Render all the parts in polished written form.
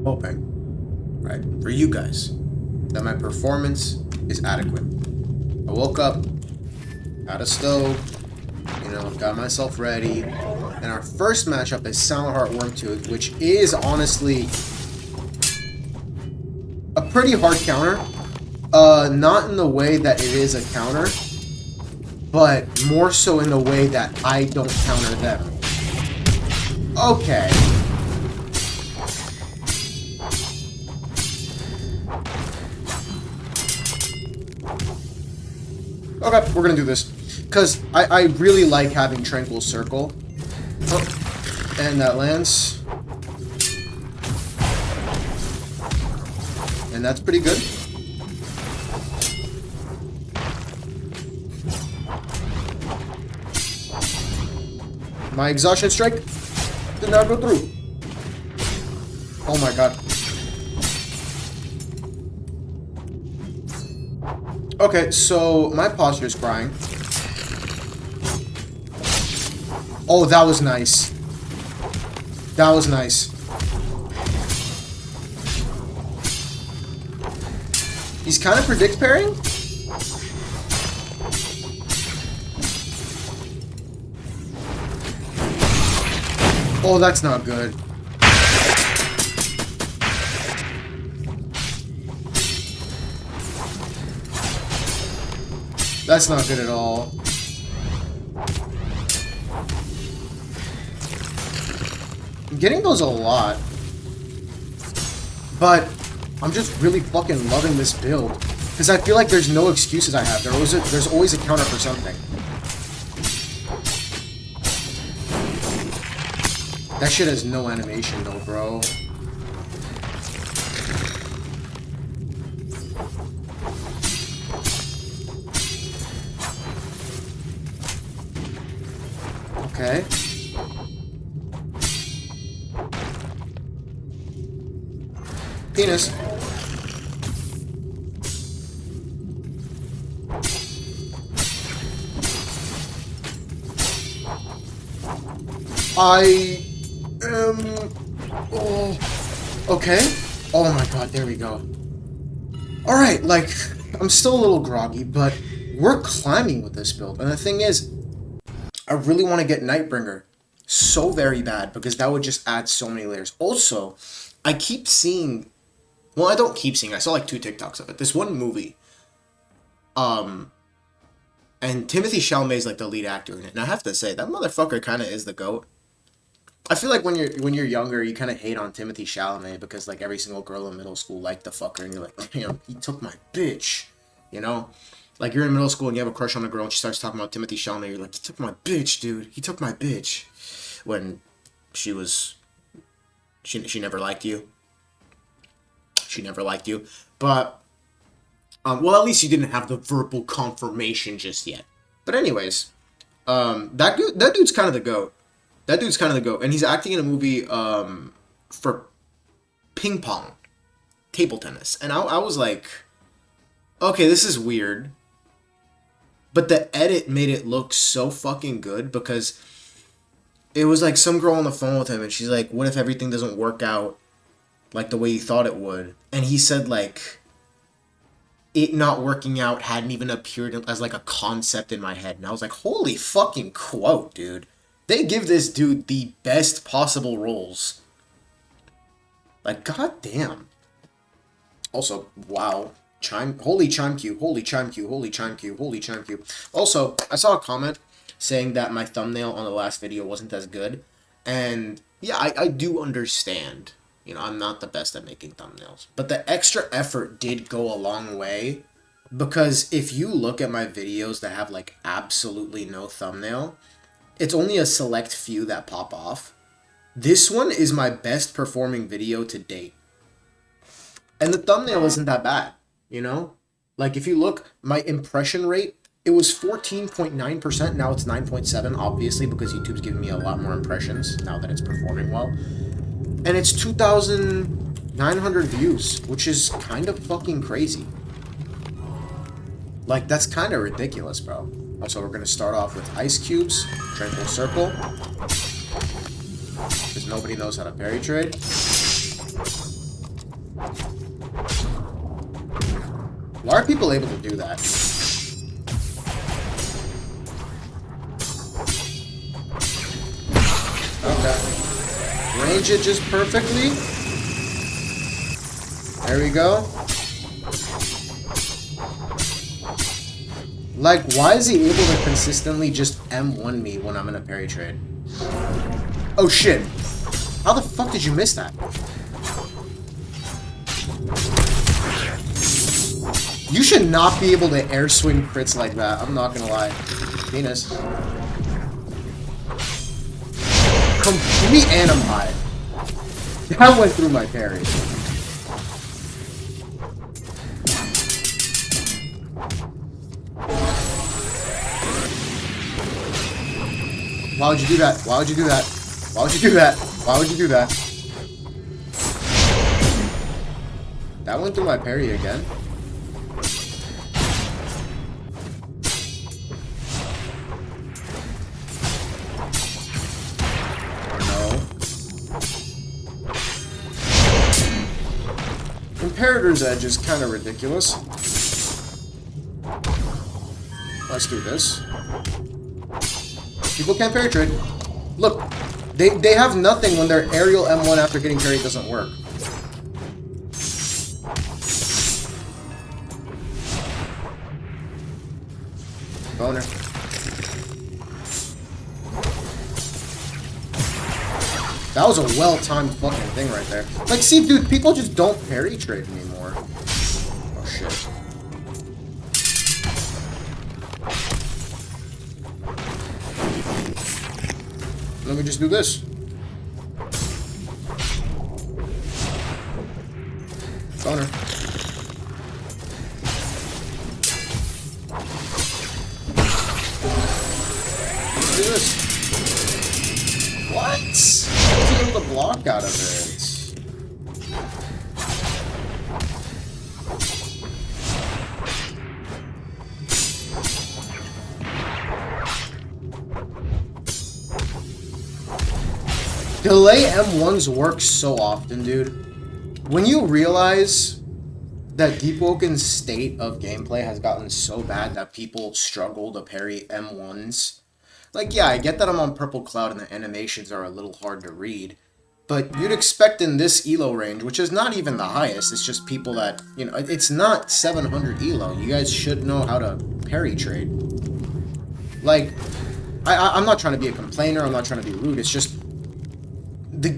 hoping, right, for you guys, that my performance is adequate. I woke up, had a stove, you know, got myself ready, and our first matchup is Silent Heart Wormtooth, which is honestly a pretty hard counter. Not in the way that it is a counter, but more so in the way that I don't counter them. Okay. Okay, we're gonna do this. Because I really like having Tranquil Circle. Oh, and that lands. And that's pretty good. My Exhaustion Strike did not go through. Oh my god. Okay, so my posture is crying. Oh, that was nice. That was nice. He's kind of predict pairing? Oh, that's not good. That's not good at all. I'm getting those a lot. But I'm just really fucking loving this build. Because I feel like there's no excuses I have. There's always a counter for something. That shit has no animation though, bro. Okay. Penis. Oh. Okay. Oh my god, there we go. Alright, like, I'm still a little groggy, but we're climbing with this build. And the thing is, I really want to get Nightbringer so very bad, because that would just add so many layers. Also, I keep seeing... Well, I don't keep seeing. I saw like 2 TikToks of it. This one movie. And Timothée Chalamet is like the lead actor in it. And I have to say, that motherfucker kind of is the GOAT. I feel like when you're younger, you kind of hate on Timothée Chalamet because like every single girl in middle school liked the fucker, and you're like, damn, he took my bitch, you know? Like you're in middle school and you have a crush on a girl, and she starts talking about Timothée Chalamet. You're like, he took my bitch, dude. He took my bitch. When she never liked you. She never liked you, but well, at least you didn't have the verbal confirmation just yet. But anyways, that dude's kind of the GOAT. That dude's kind of the GOAT, and he's acting in a movie for ping pong, table tennis, and I was like, okay, this is weird, but the edit made it look so fucking good, because it was like some girl on the phone with him, and she's like, what if everything doesn't work out like the way you thought it would? And he said like, it not working out hadn't even appeared as like a concept in my head, and I was like, holy fucking quote, dude. They give this dude the best possible roles. Like, goddamn. Also, wow. Holy chime cue, holy chime cue, holy chime cue, holy chime cue. Also, I saw a comment saying that my thumbnail on the last video wasn't as good. And, yeah, I do understand. You know, I'm not the best at making thumbnails. But the extra effort did go a long way. Because if you look at my videos that have, like, absolutely no thumbnail, it's only a select few that pop off. This one is my best performing video to date. And the thumbnail isn't that bad, you know? Like, if you look, my impression rate, it was 14.9%, now it's 9.7, obviously, because YouTube's giving me a lot more impressions now that it's performing well. And it's 2,900 views, which is kind of fucking crazy. Like, that's kind of ridiculous, bro. Also, we're going to start off with Ice Cubes, Tranquil Circle, because nobody knows how to parry trade. Why are people able to do that? Okay. Range it just perfectly. There we go. Like, why is he able to consistently just M1 me when I'm in a parry trade? Oh shit. How the fuck did you miss that? You should not be able to air swing crits like that. I'm not gonna lie. Penis. Complete anim high. That went through my parry. Why would you do that? Why would you do that? Why would you do that? Why would you do that? That went through my parry again. No. Imperator's Edge is kind of ridiculous. Let's do this. People can't parry trade. Look, they have nothing when their aerial M1 after getting parried doesn't work. Boner. That was a well-timed fucking thing right there. Like, see, dude, people just don't parry trade anymore. Oh, shit. Let me just do this. Boner. Let's do this. What? I was able to block out of it. Delay M1s work so often, dude. When you realize that deepwoken's state of gameplay has gotten so bad that people struggle to parry M1s. Like, yeah, I get that I'm on Purple Cloud and the animations are a little hard to read, but you'd expect in this elo range, which is not even the highest, it's just people that, you know, it's not 700 elo. You guys should know how to parry trade. Like, I'm not trying to be a complainer, I'm not trying to be rude, it's just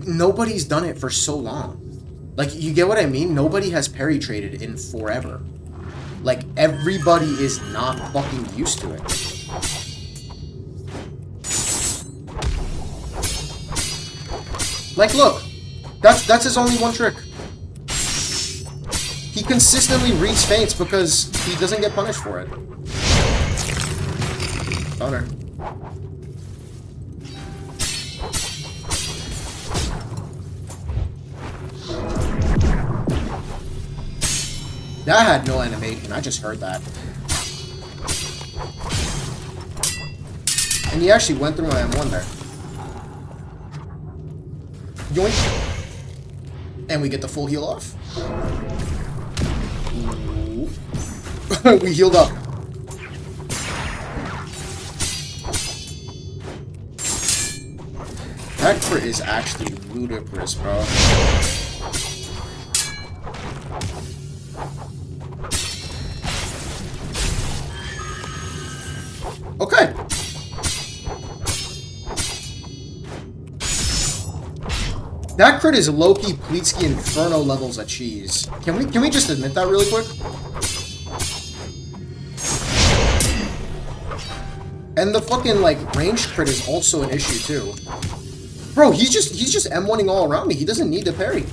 nobody's done it for so long. Like, you get what I mean? Nobody has parry traded in forever. Like, everybody is not fucking used to it. Like, look. That's his only one trick. He consistently reads feints because he doesn't get punished for it. Boner. That had no animation, I just heard that. And he actually went through my M1 there. Yoink! And we get the full heal off. We healed up. That crit is actually ludicrous, bro. Okay. That crit is low-key Pleatsky Inferno levels of cheese. Can we just admit that really quick? And the fucking like ranged crit is also an issue too. Bro, he's just M1ing all around me. He doesn't need to parry.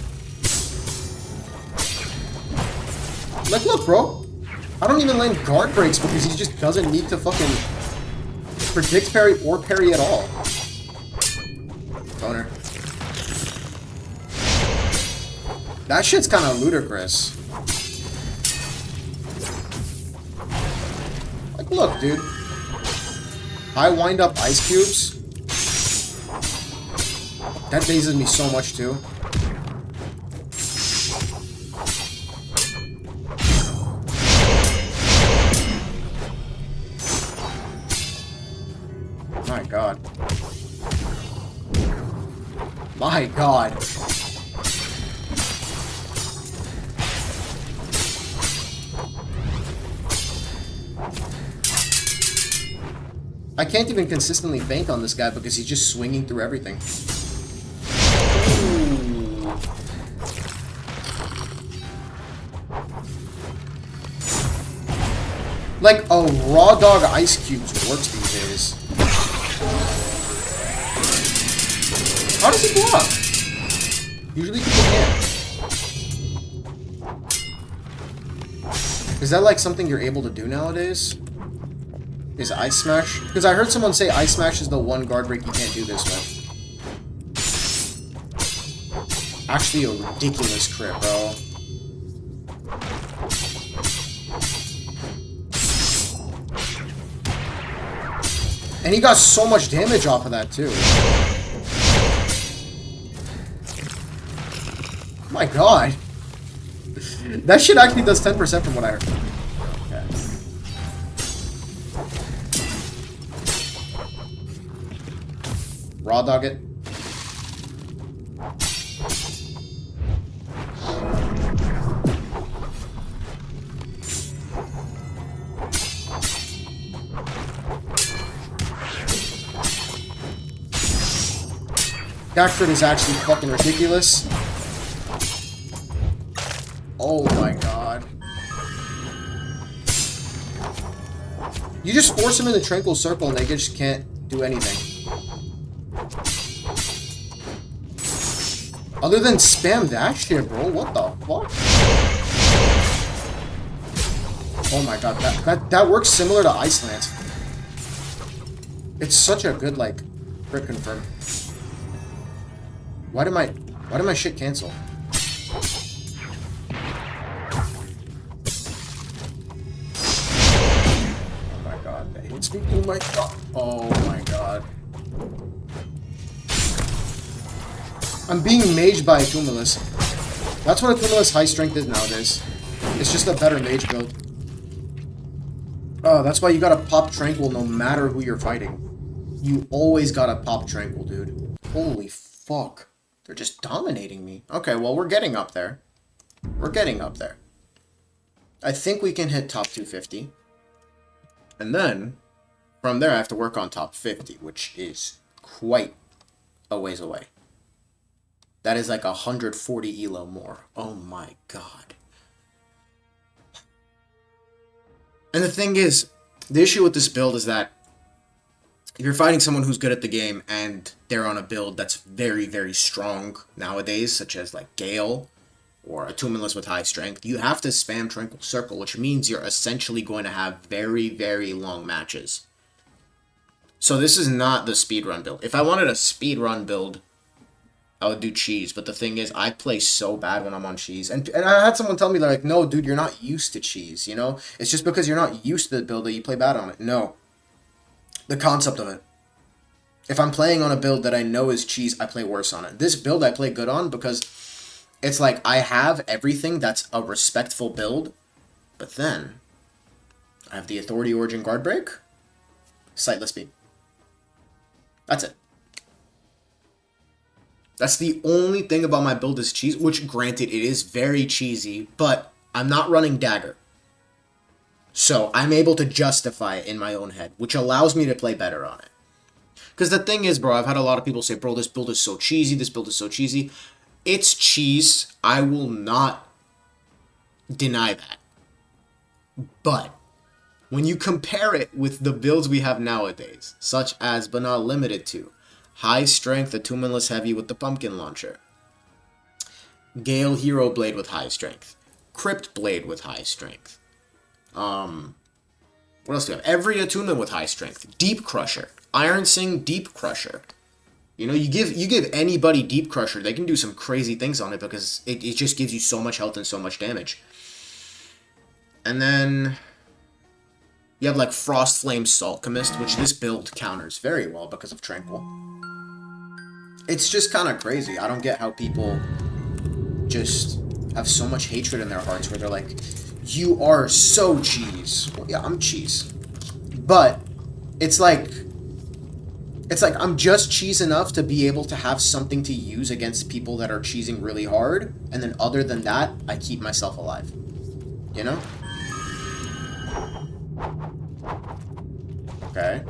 Like, look, bro. I don't even land guard breaks because he just doesn't need to fucking predict parry or parry at all. Boner. That shit's kind of ludicrous. Like, look, dude. High wind-up ice cubes. That dazes me so much, too. my god. I can't even consistently feint on this guy because he's just swinging through everything. Ooh. Like, a raw dog ice cubes works these days. How does he block? Usually people can't. Is that like something you're able to do nowadays? Is Ice Smash? Because I heard someone say Ice Smash is the one guard break you can't do this with. Actually a ridiculous crit, bro. And he got so much damage off of that, too. Oh my god. That shit actually does 10% from what I heard. Okay. Raw dog it. That crit is actually fucking ridiculous. Oh my god. You just force them in the tranquil circle and they just can't do anything. Other than spam that shit, bro. What the fuck? Oh my god, that works similar to Iceland. It's such a good, like, crit confirm. Why did my shit cancel? Oh my god, that hits me. Oh my god. Oh my god. I'm being maged by a Tumulus. That's what a Tumulus high strength is nowadays. It's just a better mage build. Oh, that's why you gotta pop Tranquil no matter who you're fighting. You always gotta pop Tranquil, dude. Holy fuck. They're just dominating me. Okay, well, we're getting up there. We're getting up there. I think we can hit top 250. And then, from there, I have to work on top 50, which is quite a ways away. That is like 140 elo more. Oh my god. And the thing is, the issue with this build is that if you're fighting someone who's good at the game and they're on a build that's very, very strong nowadays, such as like Gale or a Tumulus with high strength, you have to spam Tranquil Circle, which means you're essentially going to have very, very long matches. So this is not the speedrun build. If I wanted a speedrun build, I would do cheese. But the thing is, I play so bad when I'm on cheese. And I had someone tell me, like, no, dude, you're not used to cheese, you know? It's just because you're not used to the build that you play bad on it. No. The concept of it. If I'm playing on a build that I know is cheese, I play worse on it. This build I play good on because it's like I have everything that's a respectful build, but then I have the Authority Origin Guard Break, Sightless Beam. That's it. That's the only thing about my build is cheese, which granted it is very cheesy, but I'm not running Dagger. So I'm able to justify it in my own head, which allows me to play better on it. Because the thing is, bro, I've had a lot of people say, bro, this build is so cheesy, this build is so cheesy. It's cheese. I will not deny that. But when you compare it with the builds we have nowadays, such as, but not limited to, High Strength, the Tumulus Heavy with the Pumpkin Launcher, Gale Hero Blade with High Strength, Crypt Blade with High Strength, what else do we have? Every attunement with high strength. Deep Crusher. Iron Sing Deep Crusher. You know, you give anybody Deep Crusher, they can do some crazy things on it because it just gives you so much health and so much damage. And then you have like Frost Flame Salchemist, which this build counters very well because of Tranquil. It's just kind of crazy. I don't get how people just have so much hatred in their hearts where they're like, you are so cheese. Well, yeah, I'm cheese. But it's like, It's like, I'm just cheese enough to be able to have something to use against people that are cheesing really hard, and then other than that, I keep myself alive. You know? Okay.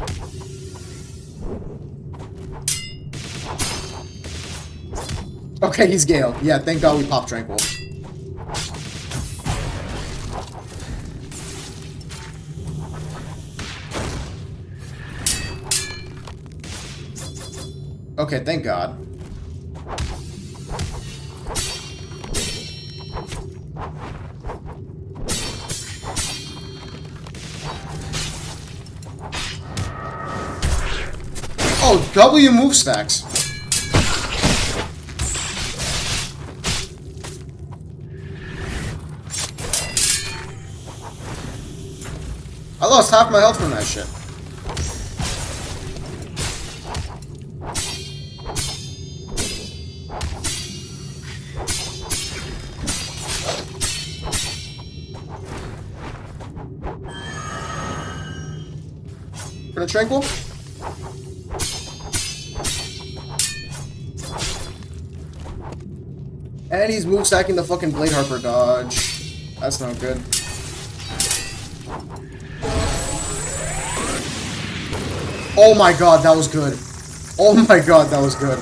Okay, he's Gale. Yeah, thank God we popped Tranquil. Okay, thank God. Oh, W move stacks. I lost half my health from that shit. For the Tranquil? And he's move stacking the fucking Blade Harper dodge. That's not good. Oh my god, that was good. Oh my god, that was good.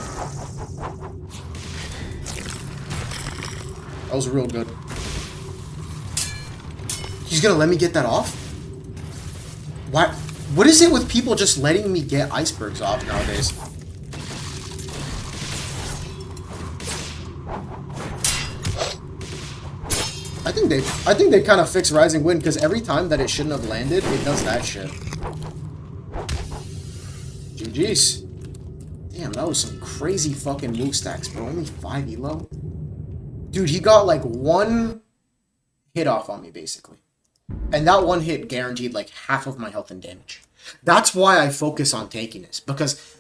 That was real good. He's gonna let me get that off? What? What is it with people just letting me get icebergs off nowadays? I think they kind of fixed Rising Wind because every time that it shouldn't have landed, it does that shit. GG's. Damn, that was some crazy fucking move stacks, bro. Only 5 elo. Dude, he got like 1 hit off on me, basically. And that 1 hit guaranteed like half of my health and damage. That's why I focus on taking this, because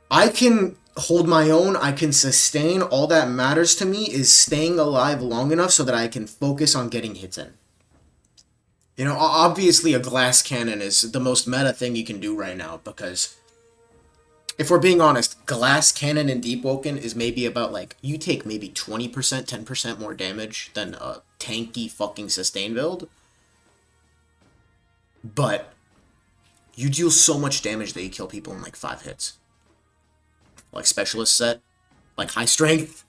I can hold my own, I can sustain. All that matters to me is staying alive long enough so that I can focus on getting hits in. You know, obviously a glass cannon is the most meta thing you can do right now, because if we're being honest, glass cannon in deepwoken is maybe about like, you take maybe 20%, 10% more damage than a tanky fucking sustain build. But you deal so much damage that you kill people in like 5 hits. Like specialist set, like high strength,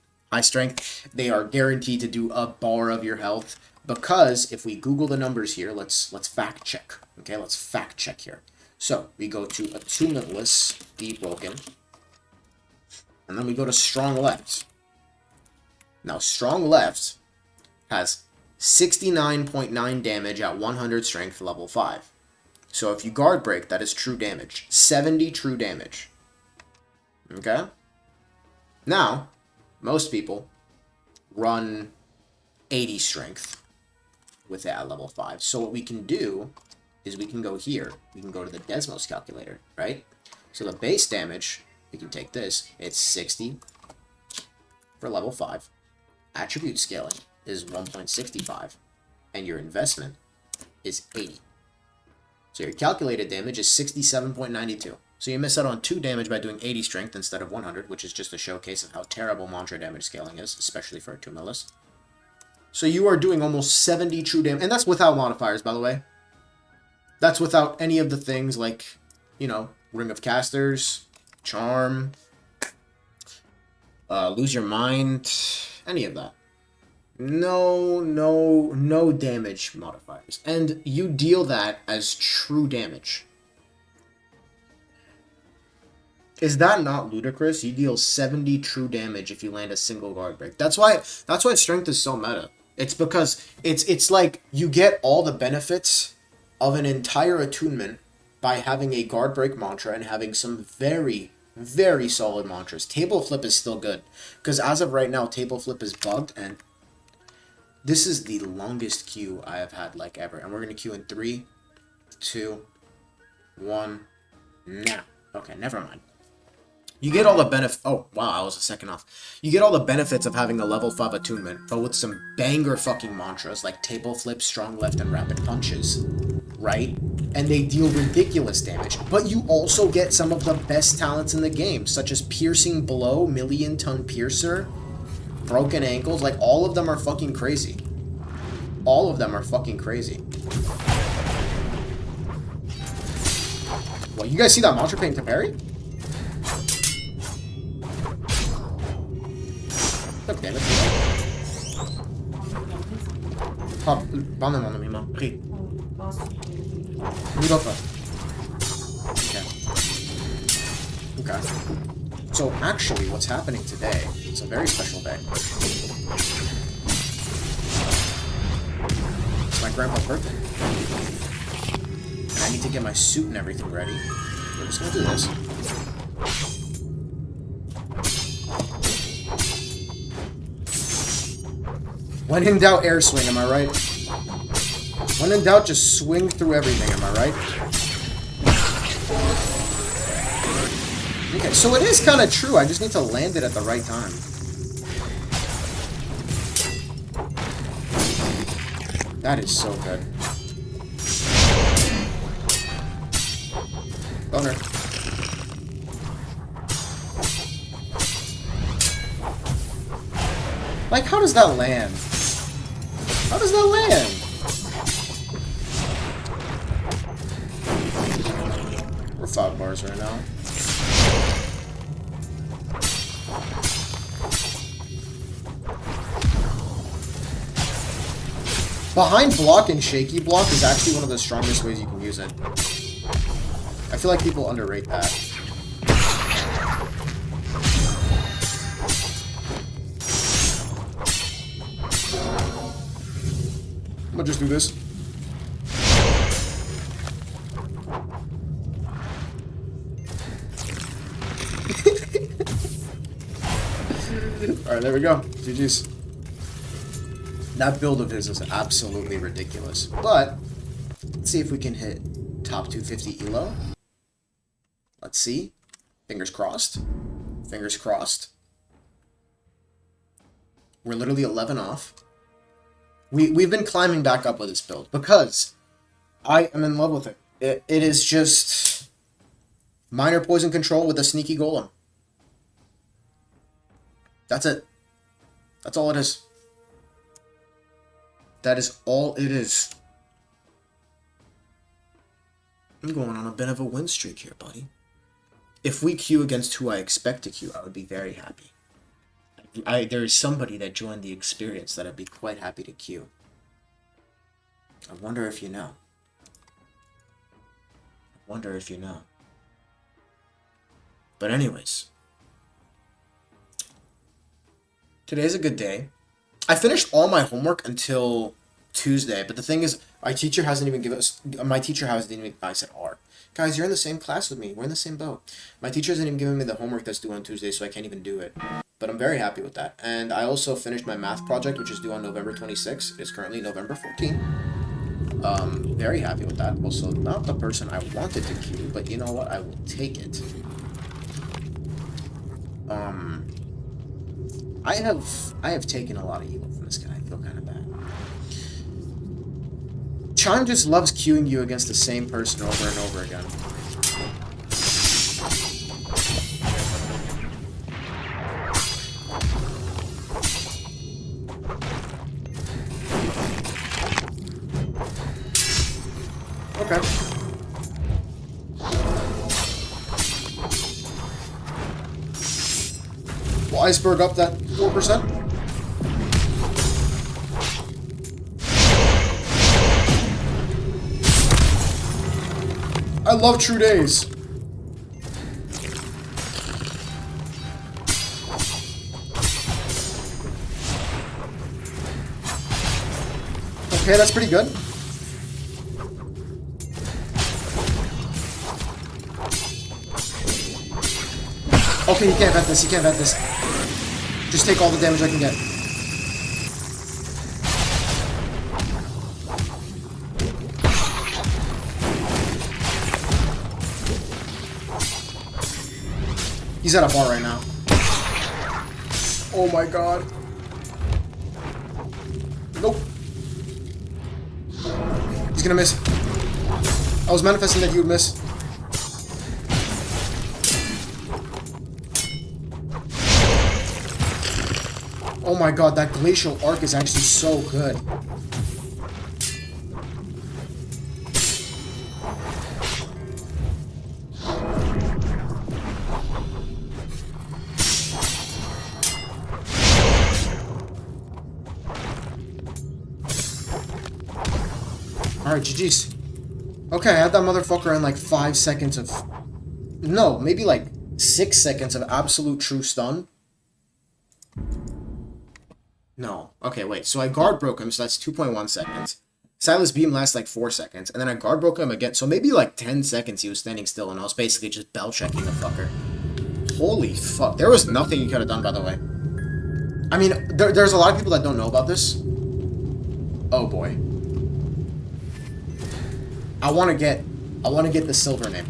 they are guaranteed to do a bar of your health, because if we Google the numbers here, let's fact check. Okay, let's fact check here. So we go to attunementless deepwoken, and then we go to strong left. Now strong left has 69.9 damage at 100 strength level 5. So if you guard break, that is true damage. 70 true damage. Okay? Now, most people run 80 strength with that at level 5. So what we can do is we can go here. We can go to the Desmos calculator, right? So the base damage, we can take this. It's 60 for level 5. Attribute scaling is 1.65. And your investment is 80. So your calculated damage is 67.92. So you miss out on 2 damage by doing 80 strength instead of 100, which is just a showcase of how terrible mantra damage scaling is, especially for a 2-millis. So you are doing almost 70 true damage, and that's without modifiers, by the way. That's without any of the things like, you know, Ring of Casters, Charm, Lose Your Mind, any of that. No damage modifiers. And you deal that as true damage. Is that not ludicrous? You deal 70 true damage if you land a single guard break. That's why strength is so meta. It's because it's like you get all the benefits of an entire attunement by having a guard break mantra and having some very, very solid mantras. Table flip is still good, because as of right now, table flip is bugged, and this is the longest queue I have had like ever. And we're gonna queue in 3, 2, 1, now. Okay, never mind. You get all the benefits. Oh, wow, I was a second off. You get all the benefits of having a level 5 attunement, but with some banger fucking mantras like table flip, strong left, and rapid punches, right? and they deal ridiculous damage. But you also get some of the best talents in the game, such as Piercing Blow, Million Ton Piercer, Broken Ankles. Like, all of them are fucking crazy. All of them are fucking crazy. Well, you guys see that monster paint to parry? Look, damn it. Oh, banane mismo. Pris. Okay. Okay. So, actually, what's happening today is a very special day. It's my grandpa's birthday. And I need to get my suit and everything ready. We're just gonna do this. When in doubt, air swing, am I right? When in doubt, just swing through everything, am I right? Okay, so it is kind of true. I just need to land it at the right time. That is so good. Boner. Like, how does that land? How does that land? We're 5 bars right now. Behind block and shaky block is actually one of the strongest ways you can use it. I feel like people underrate that. I'm gonna just do this. Alright, there we go. GG's. That build of his is absolutely ridiculous. But, let's see if we can hit top 250 elo. Let's see. Fingers crossed. Fingers crossed. We're literally 11 off. We've been climbing back up with this build because I am in love with it. It is just minor poison control with a sneaky golem. That's it. That's all it is. That is all it is. I'm going on a bit of a win streak here, buddy. If we queue against who I expect to queue, I would be very happy. There is somebody that joined the experience that I'd be quite happy to queue. I wonder if you know. I wonder if you know. But anyways. Today's a good day. I finished all my homework until Tuesday, but the thing is, my teacher hasn't even given us... I said R. Guys, you're in the same class with me. We're in the same boat. My teacher hasn't even given me the homework that's due on Tuesday, so I can't even do it. But I'm very happy with that. And I also finished my math project, which is due on November 26th. It is currently November 14th. Very happy with that. Also, not the person I wanted to queue, but you know what? I will take it. I have taken a lot of evil from this guy. I feel kind of bad. Chime just loves queuing you against the same person over and over again. Okay. Will iceberg up that 4%? I love True Days. Okay, that's pretty good. Okay, you can't vent this, you can't vent this. Just take all the damage I can get. He's at a bar right now. Oh my god. Nope. He's gonna miss. I was manifesting that you would miss. Oh my god, that glacial arc is actually so good. Alright, GG's. Okay, I had that motherfucker in like 5 seconds of... No, maybe like 6 seconds of absolute true stun. No. Okay, wait. So I guard broke him, so that's 2.1 seconds. Silas Beam lasts like 4 seconds. And then I guard broke him again. So maybe like 10 seconds he was standing still, and I was basically just bell checking the fucker. Holy fuck. There was nothing you could have done, by the way. I mean, there's a lot of people that don't know about this. Oh boy. I want to get the silver name.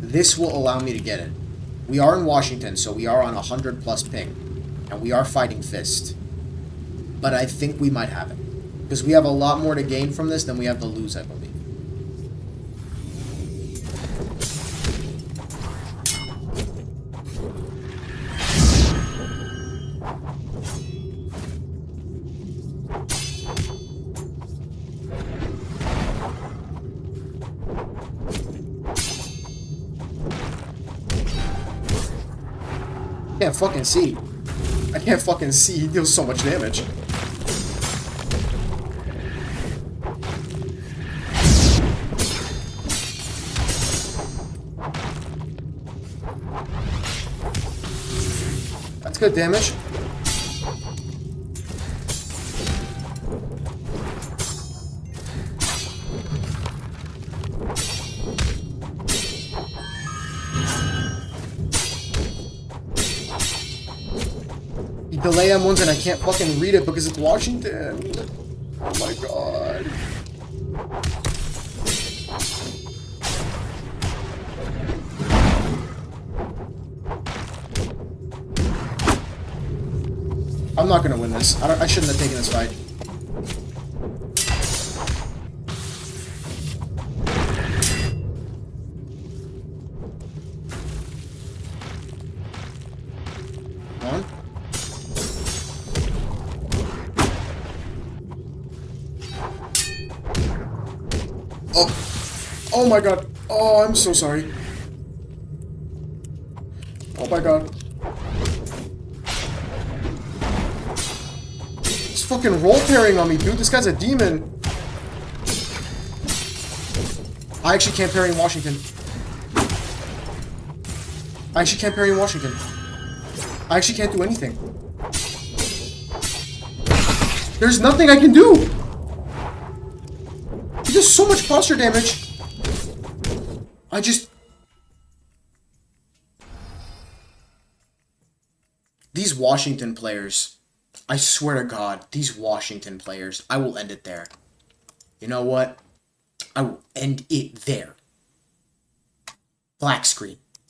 This will allow me to get it. We are in Washington, so we are on 100 plus ping. And we are fighting Fist. But I think we might have it. Because we have a lot more to gain from this than we have to lose, I believe. I can't fucking see. I can't fucking see. He deals so much damage. That's good damage. Delay M1s and I can't fucking read it because it's Washington. Oh my god. I'm not gonna win this. I shouldn't have taken this fight. Come on. Oh my god. Oh, I'm so sorry. Oh my god. He's fucking roll parrying on me, dude. This guy's a demon. I actually can't parry in Washington. I actually can't parry in Washington. I actually can't do anything. There's nothing I can do. He does so much posture damage. These Washington players, I swear to God, these Washington players, I will end it there. You know what? I will end it there. Black screen.